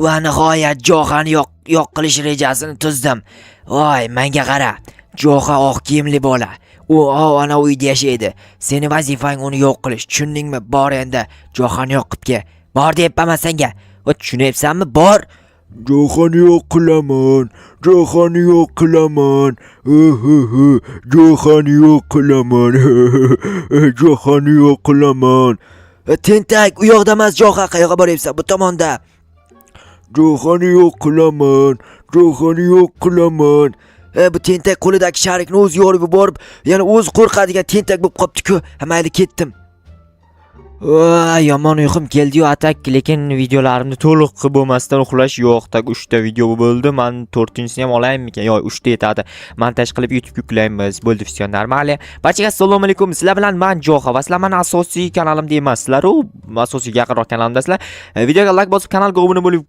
va nihoyat Johani yo'q qilish rejasini tuzdim. Voy, menga qara. Joha oq kiyimli bola. U ana uyda yashaydi. Seni vazifang uni yo'q qilish. Tushundingmi? Bor endi Johani yo'q qilib kel. Bor deyapman senga. Va tushunyapsanmi? Bor. Johani yo'q qilaman. Johani yo'q qilaman. Johani yo'q qilaman. Johani yo'q qilaman. Tentak, u yoqda emas, Joha qayoqqa boryapsan? Bu tomonda. Johani yo'q qilaman. Johani yo'q qilaman. Bu tentak qo'lidagi sharikni o'zi yorib yuborib, yana o'zi qo'rqadigan tentak bo'lib qopti-ku. Mayli, ketdim. Yomon uyqum keldi-yu atak, lekin videolarimni to'liq qilib bo'lmasdan uxlash yo'q. Tak 3 ta video bo'ldi. Men 4-chisini ham olaymikan? Yo'q, 3 ta yetadi. Montaj qilib YouTube yuklaymiz. Bo'ldi, все нормально. Barchaga assalomu alaykum. Sizlar bilan men Joha va sizlar meni asosiy kanalimda emassizlar, u asosiy yaqinroq kanalimdasizlar. Videoga like bosib, kanalga obuna bo'lib,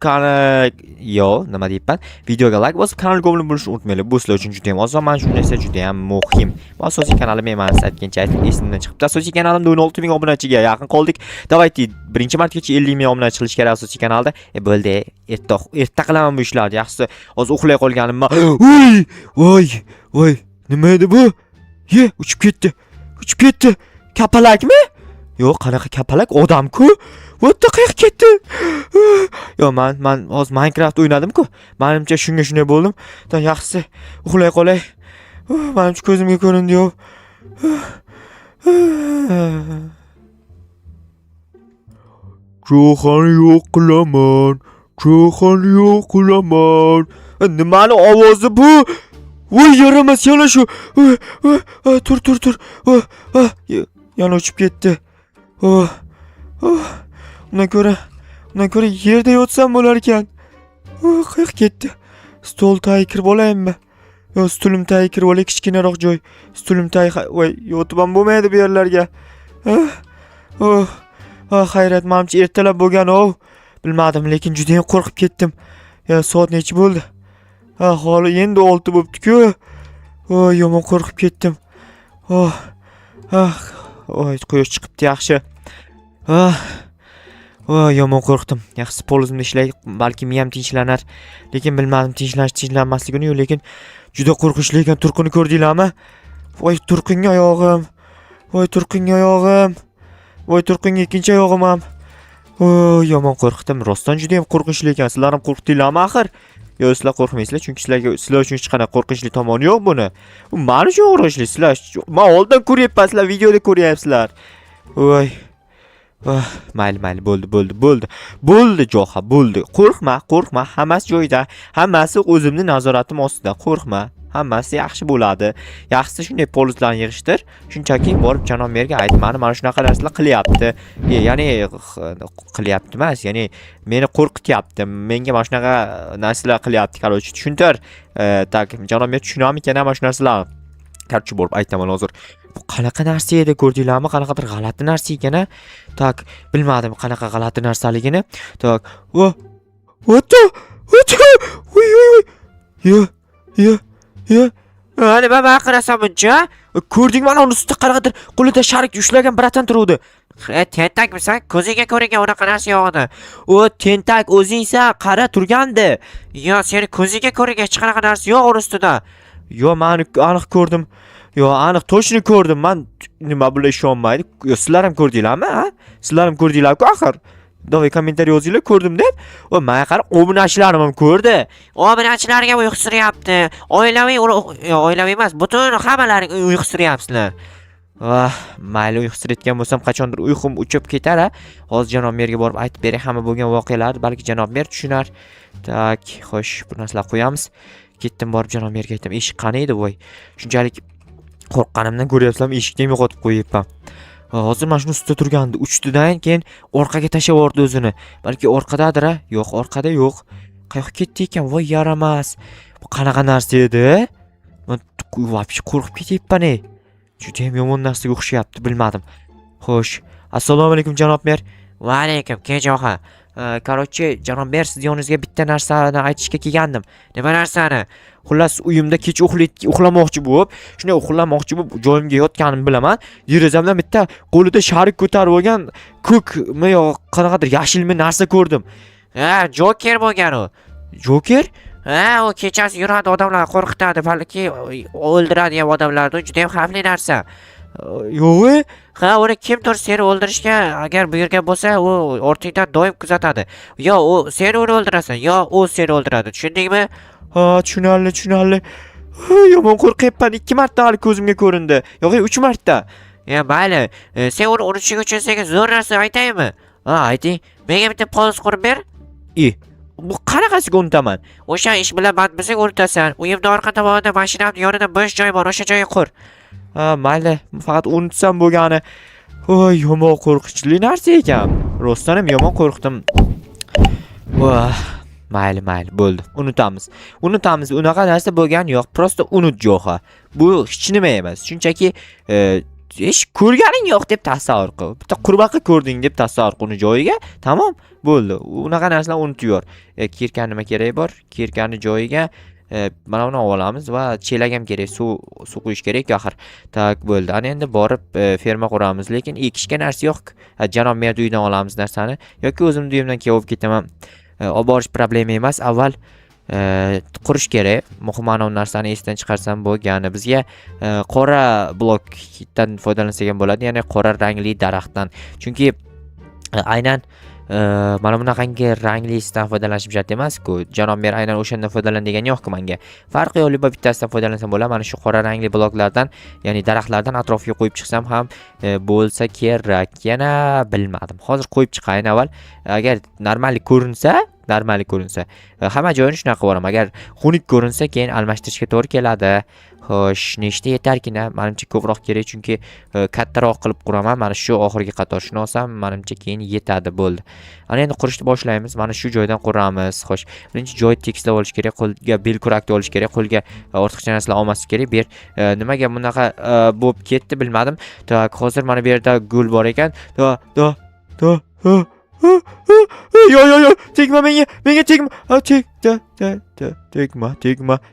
nima deyapman? Videoga like bosib, kanalga obuna bo'lishni unutmanglar. Bu sizlar uchun juda ham oson, men shunday esa juda ham muhim. Bu asosiy kanalim emas, aytgancha esimdan chiqibdi. Asosiy kanalimda 16 ming obunachiga yaqin qoldik. Давайте birinchi martagacha 50 ming obunachi qilish kerak asosiy kanalda. Bo'ldi, erta qilaman bu ishlarni. Yaxshisi, hozir uxlay qolganimman. Voy, nima edi bu? Uchib ketdi. Kapalakmi? Yo'q, qanaqa kapalak? Odam-ku. O'tda qayerga ketdi? Yo, men hozir Minecraft o'ynadim-ku. Menimcha shunday bo'ldim. Yaxshisi, uxlay qolay. Menimcha ko'zimga ko'rindi-yu. Johani yo'q qilaman. Johani yo'q qilaman. Nimani ovozi bu? Voy, yaramas yana shu. Tur. Yana uchib ketdi. Undan ko'ra yerda yotsam bo'lar ekan. Qayerga ketdi? Stol tagiga kirib olaymi? Yo, stulim tagiga kirib olay, kichkinaroq joy. Stulim tagiga, voy, yotib ham bo'lmaydi bu yerlarga. Hayrat, menimcha ertalab bo'lgan-ov. Bilmadim, lekin juda ham qo'rqib ketdim. Soat necha bo'ldi? Holi endi 6 bo'libdi-ku. Yomon qo'rqib ketdim. Quyosh chiqibdi, yaxshi. Yomon qo'rqdim. Yaxshi, polizimda ishlay, balki miyam tinchlanar. Lekin bilmadim tinchlanmasligini, lekin juda qo'rqinchli ekan. Turqini ko'rdinglarmi? Voy, turqinga oyog'im. Voy, turqinga ikkinchi oyog'im ham. Yomon qo'rqdim. Rostdan juda ham qo'rqinchli ekan. Sizlar ham qo'rqdinglarmi axir? Yo, sizlar qo'rqmaysizlar, chunki sizlar uchun hech qanday qo'rqinchli tomoni yo'q buni. Bu men uchun qo'rqinchli. Sizlar men oldin ko'ryapman, sizlar videoda ko'ryapsizlar. Voy. Mayli, bo'ldi Joha, bo'ldi. Qo'rqma, hammasi joyida. Hammasi o'zimning nazoratim ostida. Qo'rqma. Hammasi yaxshi bo'ladi. Yaxshisi shunday polizlarni yig'ishtir. Shunchaki borib janob merga ayt, mana shunaqa narsalar qilyapti. Ya'ni qilyapti emas, ya'ni meni qo'rqityapti. Menga mana shunaqa narsalar qilyapti, qarochi tushuntir. Tak, janob mer tushunamikan mana shu narsalar. Qarchi borib aytaman hozir. Bu qanaqa narsa edi, ko'rdinglarmi? Qanaqadir g'alati narsa ekan-a? Tak, bilmadim qanaqa g'alati narsaligini. Tak, o'tdi. Nima baqirasan buncha? Ko'rdingmi, mana uni ustida qanaqadir qo'lida sharik ushlagan bratan turuvdi. Tentakmisan? Ko'ziga ko'ringan unaqa narsa yo'q edi. Tentak o'zingsan, qara turgandi. Yo, seni ko'ziga ko'ringan hech qanaqa narsa yo'q uni ustida. Yo, men aniq ko'rdim. Yo, aniq to'shni ko'rdim. Men nima bilan ishonmaydi? Yo, sizlar ham ko'rdinglarmi, ha? Sizlar ham ko'rdinglar-ku axir. Davay kommentariy yozinglar, ko'rdim deb. Menga qarab, obunachilarim ham ko'rdi. Obunachilarga uyqusiryapti. Oilaviy emas, butun hammalaring uyqusiryapsizlar. Mayli, uyqusirayotgan bo'lsam, qachondir uyqum uchib ketar. Hozir janob merga borib aytib beray hamma bo'lgan voqealarni, balki janob mer tushunar. Tak, xo'sh, bu narsalarni qo'yamiz. Ketdim, borib janob merga aytdim. Eshik qani edi, voy. Shunchalik qo'rqqanimdan ko'ryapsizlarmi, eshikni ham yo'qotib qo'yibman. Hozir mana shuni ustida turgandi. Uchdidan keyin orqaga tashlab yubordi o'zini. Balki orqadadir-a? Yo'q, orqada yo'q. Qayoqqa ketdi ekan? Voy, yaramas. Bu qanaqa narsa edi? Men vobshe qo'rqib ketyapman. Juda ham yomon narsaga o'xshayapti, bilmadim. Xo'sh, assalomu alaykum janob mer. Va alaykum, Joha. Qarochi, janob mer, siz yoningizga bitta narsani aytishga kelgandim. Nima narsani? Xullas, uyimda kecha uxlamoqchi bo'lib, shunday uxlamoqchi bo'lib joyimga yotganimni bilaman. Derazamdan bitta qo'lida sharik ko'tarib olgan ko'kmi yo qanaqadir yashilmi narsa ko'rdim. Ha, Joker bo'lgan u. Joker? Ha, u kechasi yuradi, odamlarni qo'rqitadi, balki o'ldiradigan odamlarni, juda ham xavfli narsa. Yo'q. Ha, uni kimdir seni o'ldirishga agar buyurgan bo'lsa, u ortingdan doim kuzatadi. Yo u seni uni o'ldirasan, yo u seni o'ldiradi. Tushundingmi? Ha, tushunarli. Yomon qo'rqyapman. 2 marta hali ko'zimga ko'rindi. Yo'q, 3 marta. Ya mayli, sen uni unutishing uchun senga zo'r narsa aytaymi? Ha, ayting. Menga bitta poliz qurib ber. Bu qanaqasiga unutaman? O'sha ish bilan band bo'lsang unutasan. Uyimning orqa tomonida mashinamning yonida bo'sh joy bor, o'sha joyga qur. Ha, mayli. Faqat unutsam bo'lgani. Voy, yomon qo'rqinchli narsa ekan. Rostdan ham yomon qo'rqdim. Voh. Mayli, bo'ldi. Unutamiz. Unaqa narsa bo'lgan yo'q. Prosta unut Jo'xa. Bu hech nima emas. Shunchaki hech ko'rganing yo'q deb tasavvur qil. Bitta qurbaqa ko'rding deb tasavvur qil uni joyiga. Tamom, bo'ldi. Unaqa narsalarni unutib yor. Kirkan nima kerak bor? Kirkanni joyiga mana buni olamiz va chelak ham kerak, suv quyish kerak axir. Tak, bo'ldi. Ana endi borib ferma quramiz, lekin ekishga narsa yo'q. Janob mer uydan olamiz narsani yoki o'zimning uyimdan kelib olib ketaman. Olib borish problema emas. Avval qurish kerak. Muhim ana narsani esdan chiqarsam bo'lgani. Bizga qora blokdan foydalansak ham bo'ladi, ya'ni qora rangli daraxtdan. Chunki aynan mana bunaqangi ranglisidan foydalanishim shart emas-ku. Janob mer aynan o'shandan foydalan degani yo'q-ku menga. Farqi yo'q, liba bittasidan foydalansam bo'ladi. Mana shu qora rangli bloklardan, ya'ni daraxtlardan atrofiga qo'yib chiqsam ham bo'lsa kerak. Yana bilmadim. Hozir qo'yib chiqayin avval. Agar normali ko'rinsa, hamma joyini shunaqa qilib agar xunuk ko'rinsa, keyin almashtirishga to'g'ri keladi. Xo'sh, nechta yetarkina? Menimcha ko'proq kerak, chunki kattaroq qilib quraman. Mana shu oxirgi qator shuni olsam, menimcha keyin yetadi, bo'ldi. Ana endi qurishni boshlaymiz. Mana shu joydan quramiz. Xo'sh, birinchi joy tekislab olish kerak, qo'lga belkurakni olish kerak, qo'lga ortiqcha narsalar olmaslik kerak. Bu yer nimaga bunaqa bo'lib ketdi bilmadim. Tak, hozir mana bu yerda gul bor ekan. Yo, tegma menga tegma.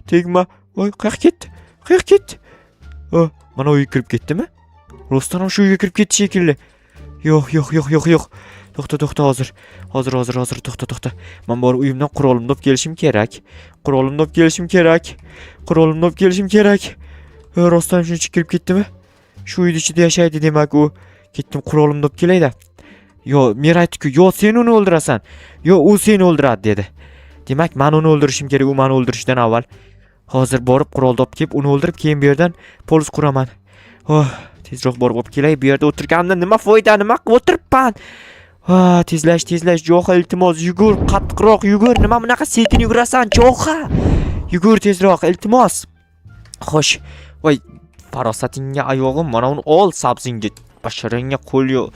Tegma. Voy, qayoqqa ketdi? Mana uyga kirib ketdimi? Rostdan ham shu uyga kirib ketdi shekilli. Yo'q. To'xta, hozir, to'xta. Men borib uyimdan qurolimni olib kelishim kerak. Rostdan shuncha kirib ketdimi? Shu uyning ichida yashaydi demak u. Ketdim, qurolimni olib kelayda. Yo, mer aytdi-ku, yo sen uni o'ldirasan, yo u seni o'ldiradi dedi. Demak, men uni o'ldirishim kerak, u meni o'ldirishdan avval. Hozir borib qurolni olib kelib, uni o'ldirib, keyin bu yerdan poliz quraman. Tezroq borib olib kelay. Bu yerda o'tirganimdan nima foyda, nima qilib o'tiribman? Tezlash, Jo'xa, iltimos, yugur, qattiqroq yugur. Nima bunaqa sekin yugurasan, Jo'xa? Yugur tezroq, iltimos. Xo'sh. Voy, farosatingga oyog'im, mana uni ol, sabzingga, basharangga qo'l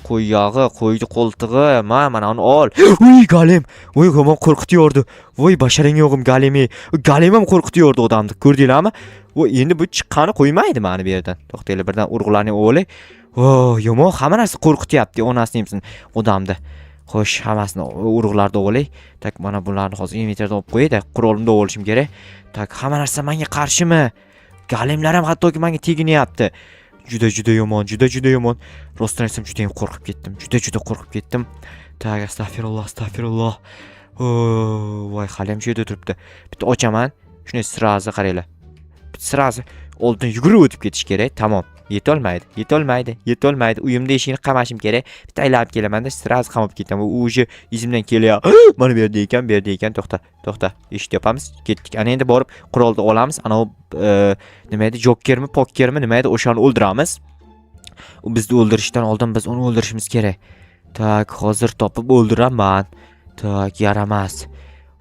qo'y yog'i, qo'yni qo'ltig'i, mana uni ol. Uy, galim. Voy, yomon qo'rqityordi. Voy, basharang yo'g'im galimi. Galim ham qo'rqityordi odamni. Ko'rdinglarmi? Voy, endi bu chiqqani qo'ymaydi meni bu yerdan. To'xtanglar, birdan urg'ularni o'g'li. Yomon hamma narsa qo'rqityapti, onasini hamsin odamni. Xo'sh, hammasini urg'ularda o'g'li. Tak, mana bularni hozir inventardan olib qo'yayda. Qurolimda olishim kerak. Tak, hamma narsa menga qarshimi? Galimlar ham hattoki menga teginyapti. Juda yomon. Rostdan aytsam juda ham qo'rqib ketdim. Juda qo'rqib ketdim. Tak, astag'firulloh. Voy, hali ham shu yerda turibdi. Bitta ochaman. Shuni sirazi qaranglar. Sirazi oldin yugurib o'tib ketish kerak. Tamom. Yetolmaydi. Uyimda eshikni qamashim kerak. Bitta aylanib kelaman-da, sirazi qamab ketaman. U o'zi izimdan kelyapti. Mana bu yerda ekan. To'xta. Eshik yopamiz. Ketdik. Ana endi borib qurolni olamiz. Ana nima edi? Jokermi, pokkermi, nima edi? O'shani o'ldiramiz. U bizni o'ldirishdan oldin biz uni o'ldirishimiz kerak. Tak, hozir topib o'ldiraman. Tak, yaramas.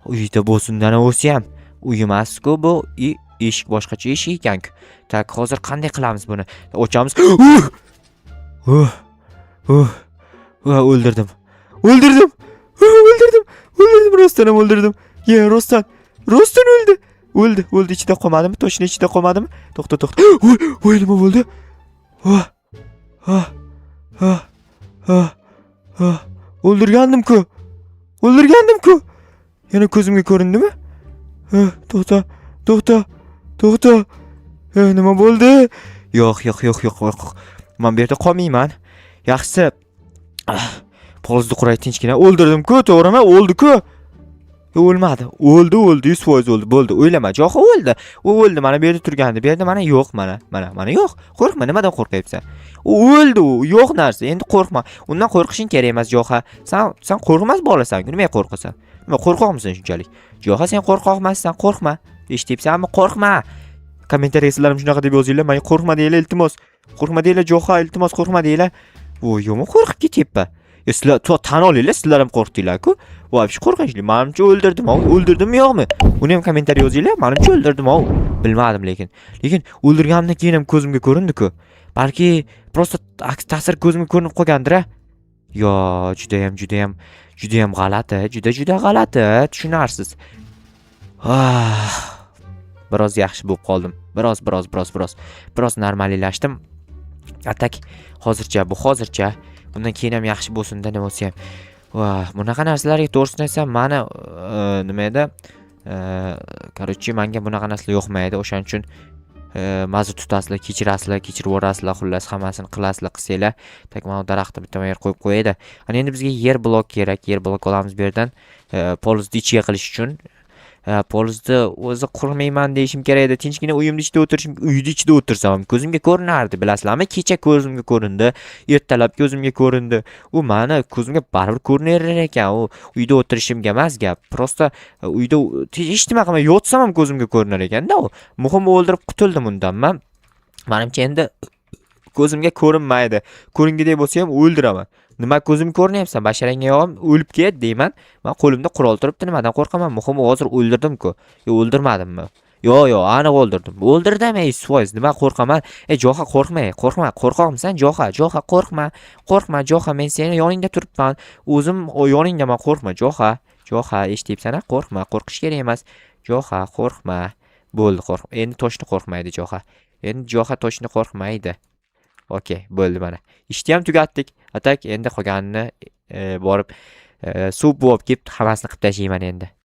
Uyda bo'lsin-dan o'si ham. Uy emas-ku bu. Eshik boshqacha eshik ekan-ku. Tak, hozir qanday qilamiz buni? Ochamiz. O'ldirdim. Rostdan ham o'ldirdim. Rostdan o'ldi. Ichida qolmadimi? Toshning ichida qolmadimi? To'xta. Voy, nima bo'ldi? O'ldirgandim-ku. Yana ko'zimga ko'rindimi? To'xta. Nima bo'ldi? Yo'q. Men bu yerda qolmayman. Yaxshisi Polizni quray tinchgina. O'ldirdim-ku, to'g'rimi? O'ldi-ku. O'lmadi. O'ldi, 100% o'ldi. Bo'ldi. O'ylama, Jo'xa o'ldi. U o'ldi. Mana bu yerda turgandi. Bu yerda mana yo'q, mana yo'q. Qo'rqma, nimadan qo'rqyapsan? U o'ldi, u yo'q narsa. Endi qo'rqma. Undan qo'rqishing kerak emas, Jo'xa. Sen qo'rqmas bolasan-ku, nimaga qo'rqasan? Nima qo'rqoqmisan shunchalik? Jo'xa, sen qo'rqoqmassan, qo'rqma. Eshityapsanmi? Qo'rqma. Kommentariyaga sizlar ham shunaqa deb yozinglar. Menga qo'rqma deylar, iltimos. Qo'rqma deylar, Jo'xa, iltimos qo'rqma deylar. Voy, yomon qo'rqib ketyapman. Sizlar tan olinglar, sizlar ham qo'rqdinglar-ku. Voy, shu qo'rqinchli. Menimcha o'ldirdim, o'ldirdimmi yo'qmi? Uni ham kommentariyaga yozinglar. Menimcha o'ldirdim, bilmadim lekin. Lekin o'ldirganimdan keyin ham ko'zimga ko'rindi-ku. Balki prosta aks ta'sir ko'zimga ko'rinib qolgandir-a. Yo, judayam g'alati, juda g'alati, tushunarsiz. Biroz yaxshi bo'lib qoldim. Biroz normallashdim. Atak hozircha. Bundan keyin ham yaxshi bo'lsin-da, nima bo'lsa ham. Bunaqa narsalarga to'g'risini aytsam, meni nima edi? Короче, menga bunaqa narsalar yoqmaydi. O'shaning uchun ma'zur tutasizlar, kechirasizlar, kechirib yuborasizlar, xullas hammasini qilasizlar, qilsanglar. Tak mana daraxtni bitta yer qo'yib qo'yadi. Ana endi bizga yer blok kerak. Yer blok olamiz bu yerdan. Polizni ichiga qilish uchun. Polizni o'zi qurmayman deyishim kerak edi. Tinchgina uyimni ichida o'tirishim, uyni ichida o'tirsam ko'zimga ko'rinardi, bilasizlarmi? Kecha ko'zimga ko'rindi, ertalab ko'zimga ko'rindi. U meni ko'zimga baribir ko'rinaverar ekan. U uyda o'tirishimga emas gap. Prosta uyda hech nima qilmay yotsam ham ko'zimga ko'rinar ekanda u. Muhim o'ldirib qutuldim undan. Menimcha endi ko'zimga ko'rinmaydi. Ko'ringidek bo'lsa ham o'ldiraman. Nima ko'zimga ko'rinyapsan? Basharangga yo'g'im, o'lib ket deyman. Men qo'limda qurol turibdi, nimadan qo'rqaman? Muhimi hozir o'ldirdim-ku. O'ldirmadimmi? Yo'q, ana o'ldirdim. O'ldirdim, 100%. Nima qo'rqaman? Jo'xa, qo'rqma. Qo'rqoqmisan, Jo'xa? Jo'xa, qo'rqma. Jo'xa, men seni yoningda turibman. O'zim yoningdaman, qo'rqma, Jo'xa. Jo'xa, eshityapsan-a? Qo'rqma, qo'rqish kerak emas. Jo'xa, qo'rqma. Bo'ldi, qo'rqma. Endi toshni qo'rqmaydi Jo'xa. Endi Jo'xa toshni qo'rqmaydi. Okey, bo'ldi mana. Ishni ham tugatdik. Atak endi qolganini borib suv bo'lib kelib hammasini qilib tashlayman endi.